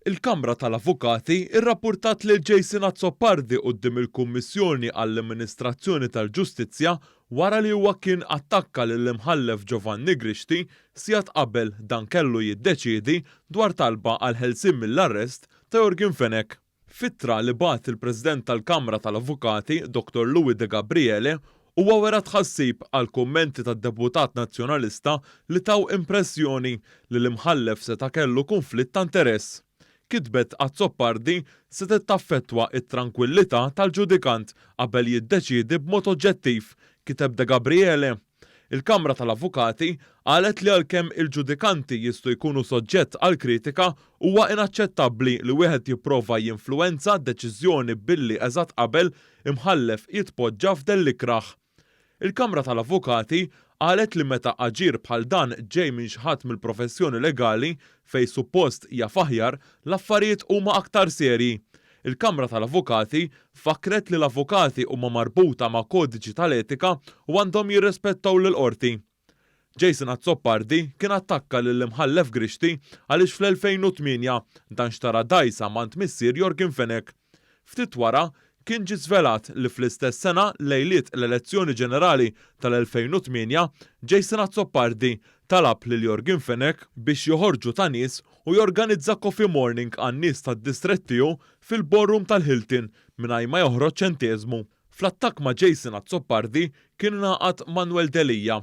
Il-Kamra tal-Avukati irrapportat lil Jason Azzopardi quddiem il-Kummissjoni għall-Amministrazzjoni tal-Ġustizzja wara li huwa kien attakka lill-imħallef Giovanni Grixti sigħat qabel dan kellu jiddeċiedi dwar talba għal ħelsien mill-arrest ta' Jorgen Fenech. Fittra li bagħat il-President tal-Kamra tal-Avukati, Dr. Louis De Gabriele, huwa wera tħassib għal kummenti tad-Deputat Nazzjonalista li taw impressjoni li l-imħallef seta' kellu konflitt ta' interess. Kitbet Azzopardi se taffettwa it-tranquillità tal-ġudikant qabel jiddeċiedi b'mod oġġettiv, kiteb De Gabriele. Il-Kamra tal-Avukati qalet li għalkemm il-ġudikanti jistgħu jkunu soġġett għal kritika huwa inaċċettabbli li wieħed jipprova jinfluwenza deċiżjoni billi eżatt qabel imħallef jitpoġġa f'dell-ikraħ. Il-Kamra tal-Avukati qalet li meta aġir bħal dan ġej minn xi ħadd mill-professjoni legali fejn suppost jaf aħjar l-affarijiet huma aktar serji. Il-Kamra tal-Avukati fakret li l-avukati huma marbuta ma' kodiċi tal-etika u għandhom jirrispettaw lill-qorti. Jason Azzopardi kien attakka lill-imħallef Grixti għaliex fl-2008 dan xtara dajsa mant missier Jorgen Fenech. Ftit wara kien ġie żvelat li fl-istess sena lejliet l-elezzjoni ġenerali tal-2008 Jason Azzopardi talab lil Jorgen Fenech biex joħorġu ta' nies u jorganizza coffee morning għan-nies tad-distrett tiegħu fil-ballroom tal-Hilton mingħajr ma joħroġ ċenteżmu. Fl-attakk ma' Jason Azzopardi kien ingħaqad Manuel Delija.